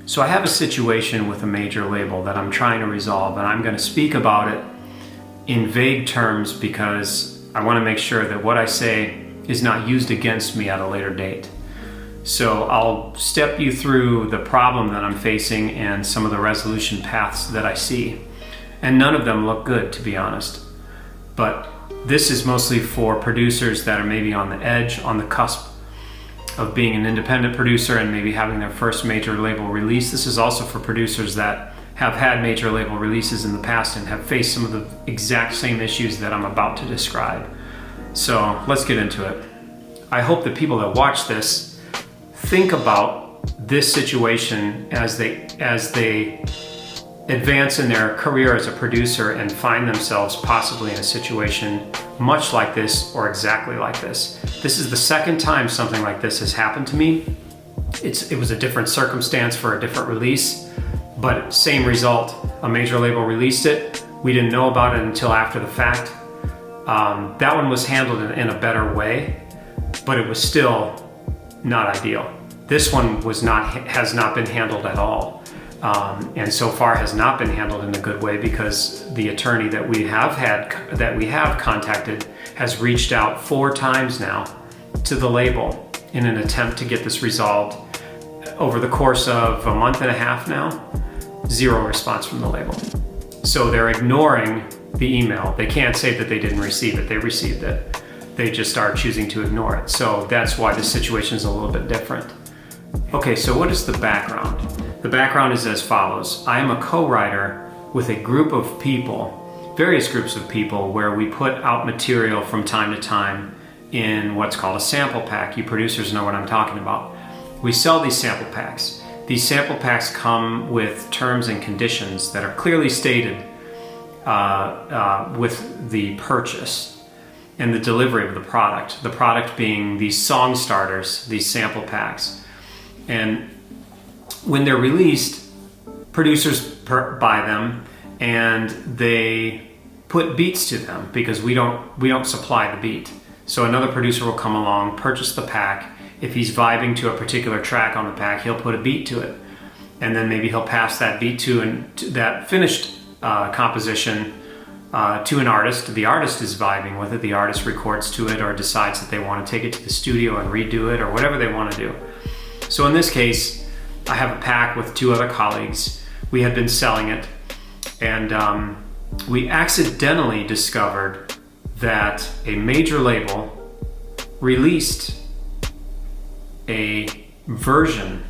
So I have a situation with a major label that I'm trying to resolve, and I'm going to speak about it in vague terms because I want to make sure that what I say is not used against me at a later date. So I'll step you through the problem that I'm facing and some of the resolution paths that I see. And none of them look good, to be honest. But this is mostly for producers that are maybe on the edge, on the cusp of being an independent producer and maybe having their first major label release. This is also for producers that have had major label releases in the past and have faced some of the exact same issues that I'm about to describe. So let's get into it. I hope that people that watch this think about this situation as they advance in their career as a producer and find themselves possibly in a situation much like this or exactly like this. This is the second time something like this has happened to me. It was a different circumstance for a different release, but same result. A major label released it. We didn't know about it until after the fact. That one was handled in a better way, but it was still not ideal. This one has not been handled at all. And so far has not been handled in a good way because the attorney that we have contacted has reached out 4 times now to the label in an attempt to get this resolved. Over the course of a month and a half now, 0 response from the label. So they're ignoring the email. They can't say that they didn't receive it. They received it. They just are choosing to ignore it. So that's why the situation is a little bit different. Okay, so what is the background? The background is as follows. I am a co-writer with a group of people, various groups of people, where we put out material from time to time in what's called a sample pack. You producers know what I'm talking about. We sell these sample packs. These sample packs come with terms and conditions that are clearly stated with the purchase and the delivery of the product being these song starters, these sample packs. And when they're released, producers buy them and they put beats to them because we don't supply the beat. So another producer will come along, purchase the pack. If he's vibing to a particular track on the pack, he'll put a beat to it. And then maybe he'll pass that beat to that finished composition to an artist. The artist is vibing with it. The artist records to it or decides that they want to take it to the studio and redo it or whatever they want to do. So in this case, I have a pack with 2 other colleagues. We had been selling it, and we accidentally discovered that a major label released a version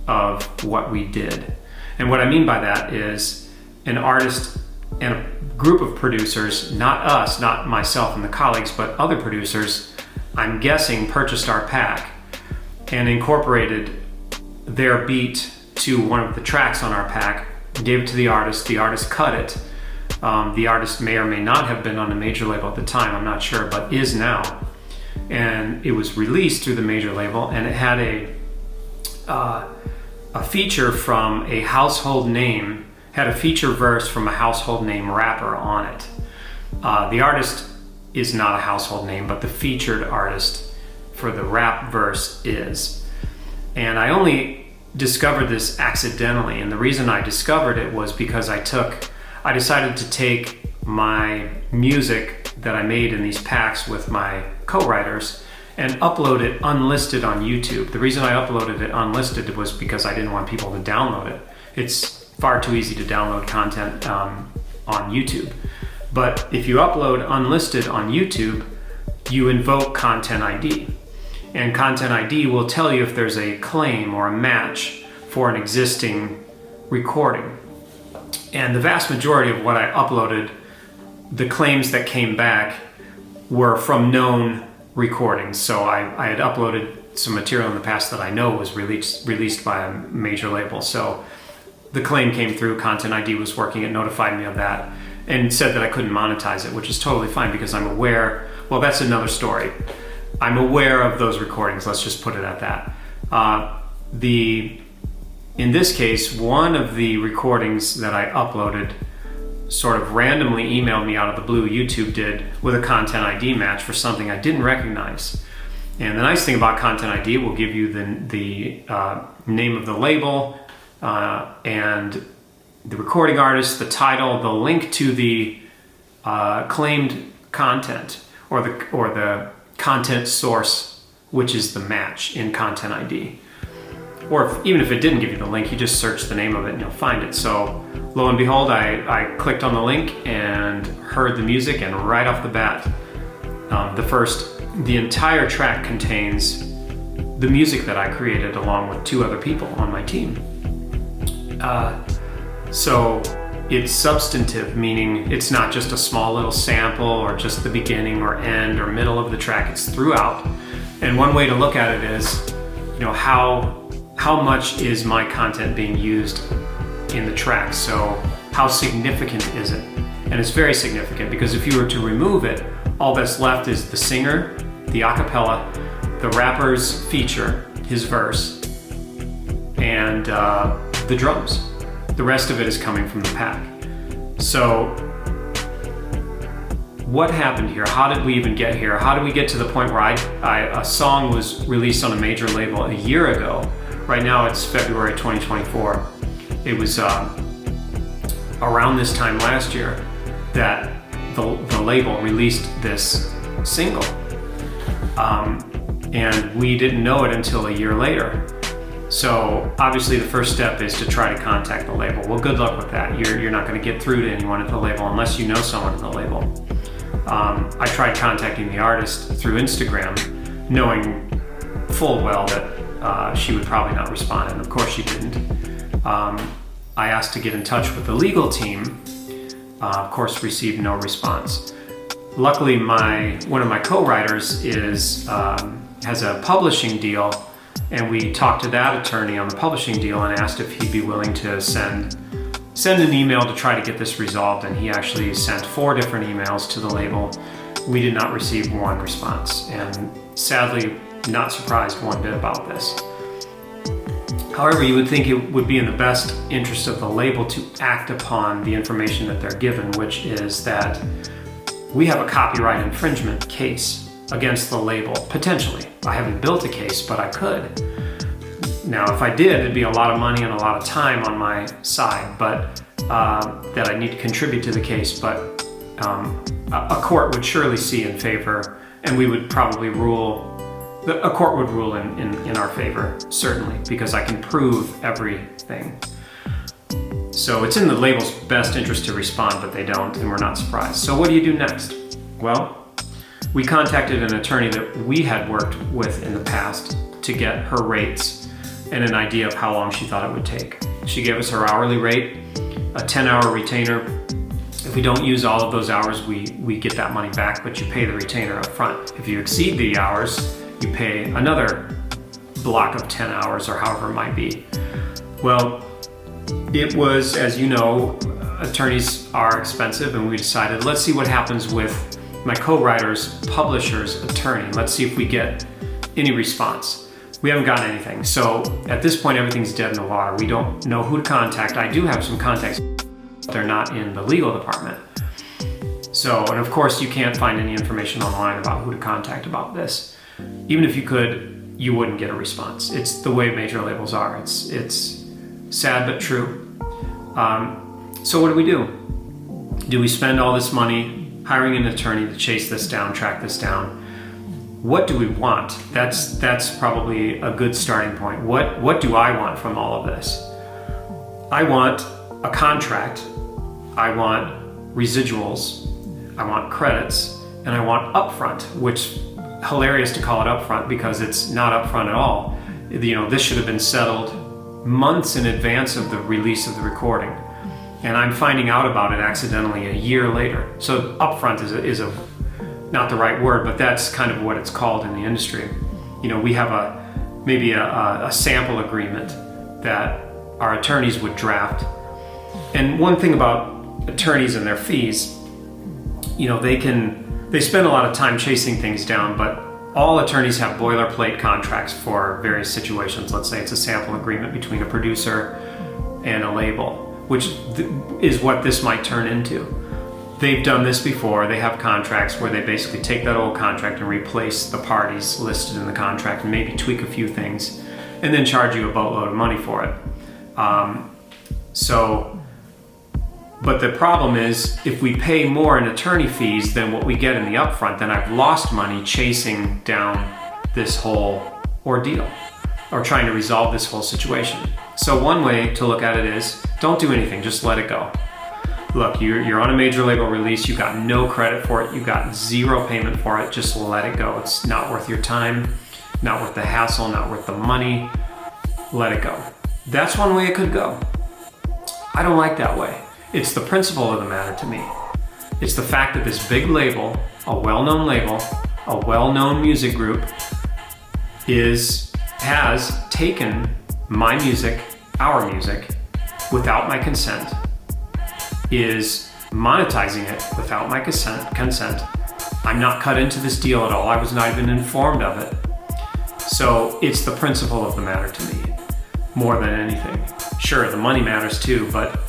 of what we did. And what I mean by that is an artist and a group of producers, not us, not myself and the colleagues, but other producers, I'm guessing, purchased our pack and incorporated their beat to one of the tracks on our pack, gave it to the artist cut it. The artist may or may not have been on a major label at the time, I'm not sure, but is now. And it was released through the major label, and it had a feature from a household name, had a feature verse from a household name rapper on it. The artist is not a household name, but the featured artist for the rap verse is. And I only discovered this accidentally, and the reason I discovered it was because I decided to take my music that I made in these packs with my co-writers and upload it unlisted on YouTube. The reason I uploaded it unlisted was because I didn't want people to download it. It's far too easy to download content on YouTube. But if you upload unlisted on YouTube, you invoke Content ID. And Content ID will tell you if there's a claim or a match for an existing recording. And the vast majority of what I uploaded, the claims that came back, were from known recordings. So I had uploaded some material in the past that I know was released by a major label. So the claim came through, Content ID was working, it notified me of that, and said that I couldn't monetize it, which is totally fine because I'm aware, well, that's another story. I'm aware of those recordings, let's just put it at that. In this case, one of the recordings that I uploaded sort of randomly emailed me out of the blue, YouTube did, with a Content ID match for something I didn't recognize. And the nice thing about Content ID, will give you the name of the label, and the recording artist, the title, the link to the claimed content, or the content source, which is the match in Content ID. Or even if it didn't give you the link, you just search the name of it and you'll find it. So lo and behold, I clicked on the link and heard the music, and right off the bat, the entire track contains the music that I created along with 2 other people on my team. So it's substantive, meaning it's not just a small little sample or just the beginning or end or middle of the track, it's throughout. And one way to look at it is, how much is my content being used in the track? So how significant is it? And it's very significant, because if you were to remove it, all that's left is the singer, the acapella, the rapper's feature, his verse, and the drums. The rest of it is coming from the pack. So what happened here? How did we even get here? How did we get to the point where a song was released on a major label a year ago? Right now it's February 2024. It was around this time last year that the label released this single. And we didn't know it until a year later. So obviously the first step is to try to contact the label. Well, good luck with that. You're not going to get through to anyone at the label unless you know someone at the label. I tried contacting the artist through Instagram, knowing full well that she would probably not respond, and of course she didn't. I asked to get in touch with the legal team, of course received no response. Luckily, one of my co-writers has a publishing deal, and we talked to that attorney on the publishing deal and asked if he'd be willing to send an email to try to get this resolved, and he actually sent 4 different emails to the label. We did not receive one response, and sadly, not surprised one bit about this. However, you would think it would be in the best interest of the label to act upon the information that they're given, which is that we have a copyright infringement case against the label, potentially. I haven't built a case, but I could. Now, if I did, it'd be a lot of money and a lot of time on my side, but that I need to contribute to the case, but a court would surely see in favor, and we would probably a court would rule in our favor, certainly, because I can prove everything. So it's in the label's best interest to respond, but they don't, and we're not surprised. So what do you do next? Well, we contacted an attorney that we had worked with in the past to get her rates and an idea of how long she thought it would take. She gave us her hourly rate, a 10-hour retainer. If we don't use all of those hours, we get that money back, but you pay the retainer up front. If you exceed the hours, you pay another block of 10 hours or however it might be. Well, it was, as you know, attorneys are expensive, and we decided, let's see what happens with my co-writer's publisher's attorney. Let's see if we get any response. We haven't gotten anything. So at this point, everything's dead in the water. We don't know who to contact. I do have some contacts, but they're not in the legal department. So, and of course, you can't find any information online about who to contact about this. Even if you could, you wouldn't get a response. It's the way major labels are. It's sad but true. So what do? Do we spend all this money hiring an attorney to chase this down, track this down? What do we want? That's probably a good starting point. What do I want from all of this? I want a contract. I want residuals. I want credits, and I want upfront, which hilarious to call it upfront because it's not upfront at all. This should have been settled months in advance of the release of the recording, and I'm finding out about it accidentally a year later. So upfront is not the right word, but that's kind of what it's called in the industry. We have maybe a sample agreement that our attorneys would draft. And one thing about attorneys and their fees, they spend a lot of time chasing things down, but all attorneys have boilerplate contracts for various situations. Let's say it's a sample agreement between a producer and a label, which is what this might turn into. They've done this before. They have contracts where they basically take that old contract and replace the parties listed in the contract and maybe tweak a few things and then charge you a boatload of money for it. But the problem is, if we pay more in attorney fees than what we get in the upfront, then I've lost money chasing down this whole ordeal or trying to resolve this whole situation. So one way to look at it is, don't do anything, just let it go. Look, you're on a major label release, you got no credit for it, you got zero payment for it, just let it go. It's not worth your time, not worth the hassle, not worth the money. Let it go. That's one way it could go. I don't like that way. It's the principle of the matter to me. It's the fact that this big label, a well-known music group, has taken my music, our music, without my consent, is monetizing it without my consent. I'm not cut into this deal at all. I was not even informed of it. So it's the principle of the matter to me, more than anything. Sure, the money matters too, but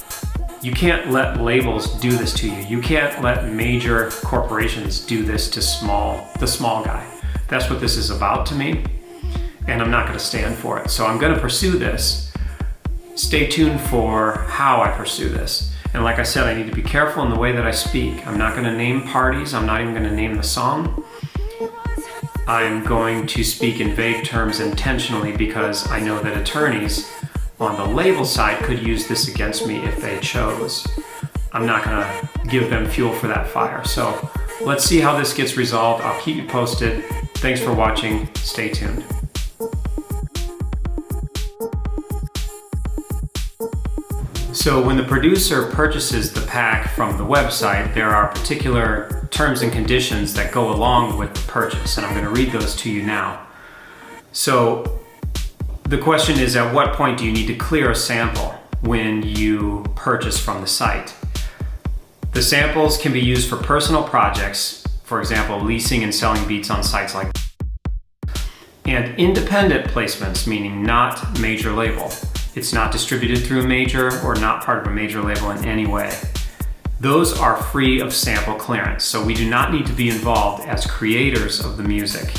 you can't let labels do this to you. You can't let major corporations do this to the small guy. That's what this is about to me, and I'm not going to stand for it. So I'm going to pursue this. Stay tuned for how I pursue this. And like I said, I need to be careful in the way that I speak. I'm not going to name parties. I'm not even going to name the song. I'm going to speak in vague terms intentionally because I know that attorneys on the label side could use this against me if they chose. I'm not going to give them fuel for that fire. So let's see how this gets resolved. I'll keep you posted. Thanks for watching. Stay tuned. So when the producer purchases the pack from the website, there are particular terms and conditions that go along with the purchase, and I'm going to read those to you now. So the question is, at what point do you need to clear a sample when you purchase from the site? The samples can be used for personal projects, for example, leasing and selling beats on sites like and independent placements, meaning not major label. It's not distributed through a major or not part of a major label in any way. Those are free of sample clearance, so we do not need to be involved as creators of the music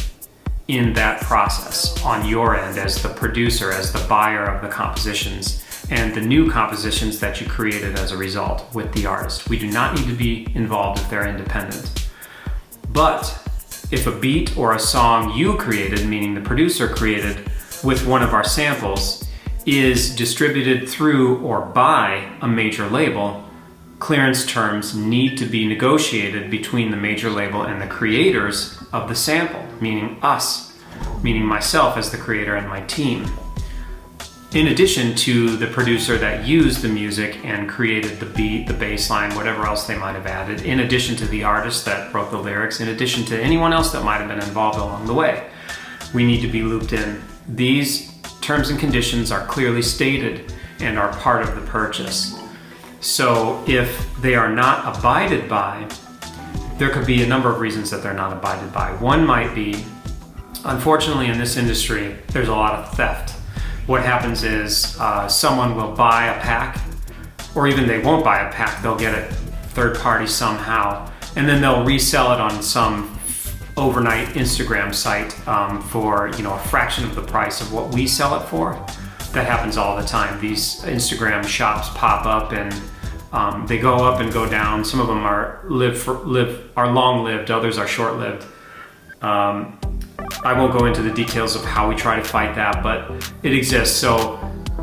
in that process on your end as the producer, as the buyer of the compositions and the new compositions that you created as a result with the artist. We do not need to be involved if they're independent. But if a beat or a song you created, meaning the producer created with one of our samples, is distributed through or by a major label, clearance terms need to be negotiated between the major label and the creators of the sample, meaning us, meaning myself as the creator and my team. In addition to the producer that used the music and created the beat, the bass line, whatever else they might have added, in addition to the artist that wrote the lyrics, in addition to anyone else that might have been involved along the way, we need to be looped in. These terms and conditions are clearly stated and are part of the purchase. So if they are not abided by, there could be a number of reasons that they're not abided by. One might be, unfortunately in this industry, there's a lot of theft. What happens is someone will buy a pack, or even they won't buy a pack, they'll get it third party somehow, and then they'll resell it on some overnight Instagram site for a fraction of the price of what we sell it for. That happens all the time. These Instagram shops pop up and they go up and go down. Some of them are long-lived, others are short-lived. I won't go into the details of how we try to fight that, but it exists. So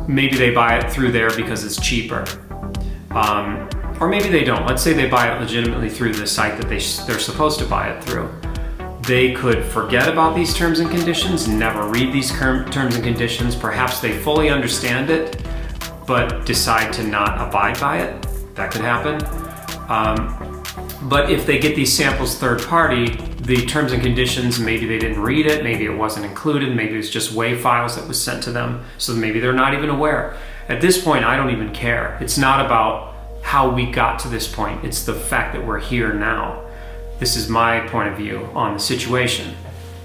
maybe they buy it through there because it's cheaper. Or maybe they don't. Let's say they buy it legitimately through the site that they're supposed to buy it through. They could forget about these terms and conditions, never read these terms and conditions. Perhaps they fully understand it, but decide to not abide by it. That could happen. But if they get these samples third party, the terms and conditions, maybe they didn't read it, maybe it wasn't included, maybe it was just WAV files that was sent to them, so maybe they're not even aware. At this point, I don't even care. It's not about how we got to this point. It's the fact that we're here now. This is my point of view on the situation.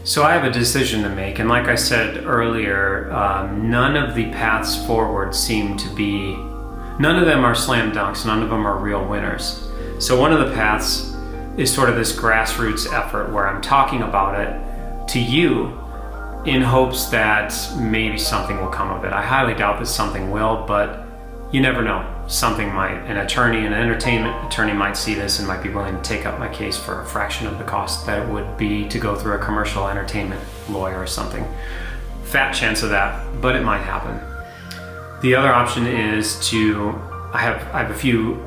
So I have a decision to make, and like I said earlier, none of the paths forward seem to be, none of them are slam dunks, none of them are real winners. So one of the paths is sort of this grassroots effort where I'm talking about it to you in hopes that maybe something will come of it. I highly doubt that something will, but you never know. Something might. An entertainment attorney might see this and might be willing to take up my case for a fraction of the cost that it would be to go through a commercial entertainment lawyer or something. Fat chance of that, but it might happen. The other option is I have a few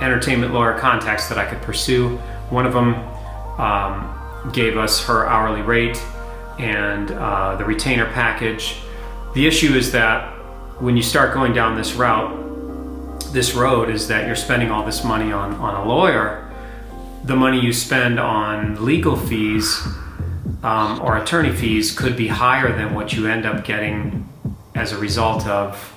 entertainment lawyer contacts that I could pursue. One of them gave us her hourly rate and the retainer package. The issue is that when you start going down this road is that you're spending all this money on a lawyer. The money you spend on legal fees or attorney fees could be higher than what you end up getting as a result of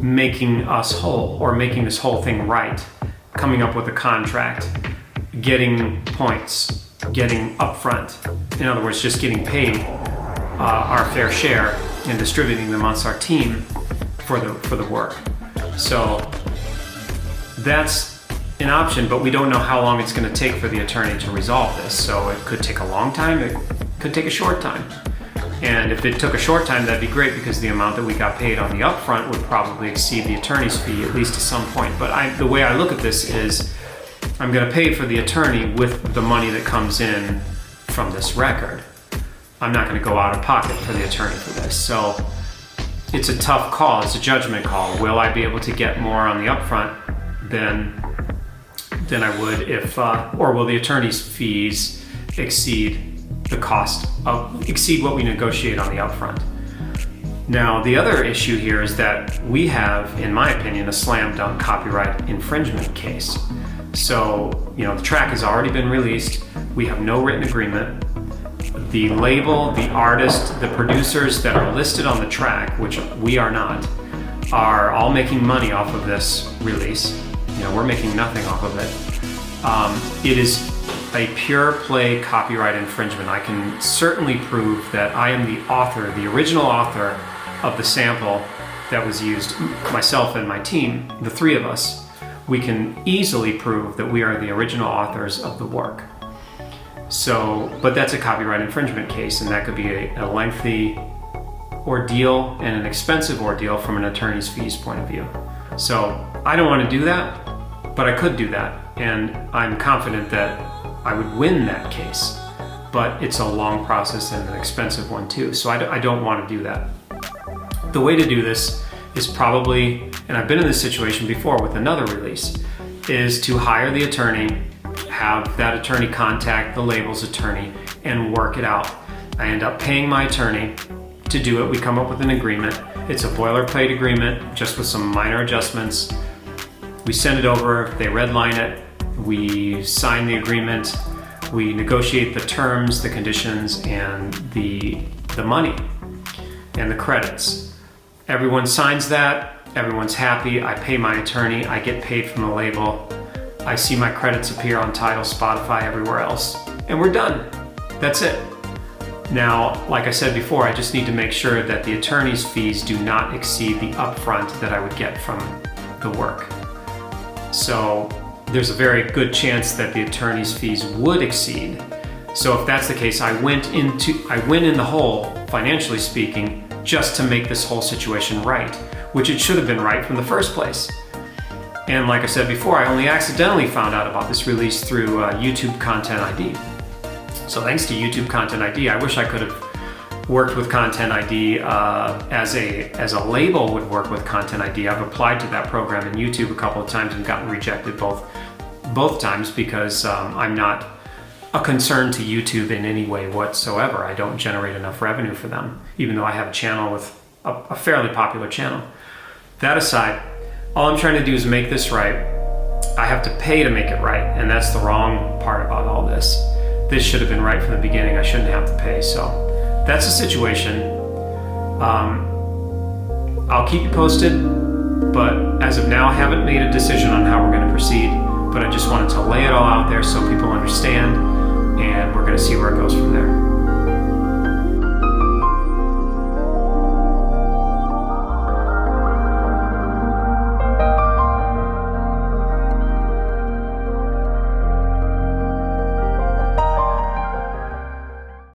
making us whole, or making this whole thing right, coming up with a contract, getting points, getting upfront. In other words, just getting paid our fair share and distributing them amongst our team for the work. So that's an option, but we don't know how long it's going to take for the attorney to resolve this. So it could take a long time, it could take a short time. And if it took a short time, that'd be great, because the amount that we got paid on the upfront would probably exceed the attorney's fee, at least to some point. But the way I look at this is I'm going to pay for the attorney with the money that comes in from this record. I'm not going to go out of pocket for the attorney for this. So it's a tough call. It's a judgment call. Will I be able to get more on the upfront than I would if, or will the attorney's fees exceed what we negotiate on the upfront? Now, the other issue here is that we have, in my opinion, a slam dunk copyright infringement case. So, the track has already been released. We have no written agreement. The label, the artist, the producers that are listed on the track, which we are not, are all making money off of this release. We're making nothing off of it. It is a pure play copyright infringement. I can certainly prove that I am the author, the original author of the sample that was used, myself and my team, the three of us. We can easily prove that we are the original authors of the work. So, but that's a copyright infringement case, and that could be a lengthy ordeal and an expensive ordeal from an attorney's fees point of view. So I don't want to do that, but I could do that, and I'm confident that I would win that case. But it's a long process and an expensive one too, so I don't want to do that. The way to do this is probably, and I've been in this situation before with another release, is to hire the attorney, have that attorney contact the label's attorney and work it out. I end up paying my attorney to do it. We come up with an agreement. It's a boilerplate agreement, just with some minor adjustments. We send it over, they redline it, we sign the agreement, we negotiate the terms, the conditions, and the money and the credits. Everyone signs that, everyone's happy, I pay my attorney, I get paid from the label, I see my credits appear on Tidal, Spotify, everywhere else, and we're done. That's it. Now, like I said before, I just need to make sure that the attorney's fees do not exceed the upfront that I would get from the work. So there's a very good chance that the attorney's fees would exceed. So if that's the case, I win in the hole, financially speaking, just to make this whole situation right, which it should have been right from the first place. And like I said before, I only accidentally found out about this release through YouTube Content ID. So thanks to YouTube Content ID, I wish I could have worked with Content ID as a label would work with Content ID. I've applied to that program in YouTube a couple of times and gotten rejected both times because I'm not a concern to YouTube in any way whatsoever. I don't generate enough revenue for them, even though I have a channel with a fairly popular channel. That aside, all I'm trying to do is make this right. I have to pay to make it right, and that's the wrong part about all this. This should have been right from the beginning. I shouldn't have to pay. So that's the situation. I'll keep you posted, but as of now, I haven't made a decision on how we're going to proceed, but I just wanted to lay it all out there so people understand, and we're going to see where it goes from there.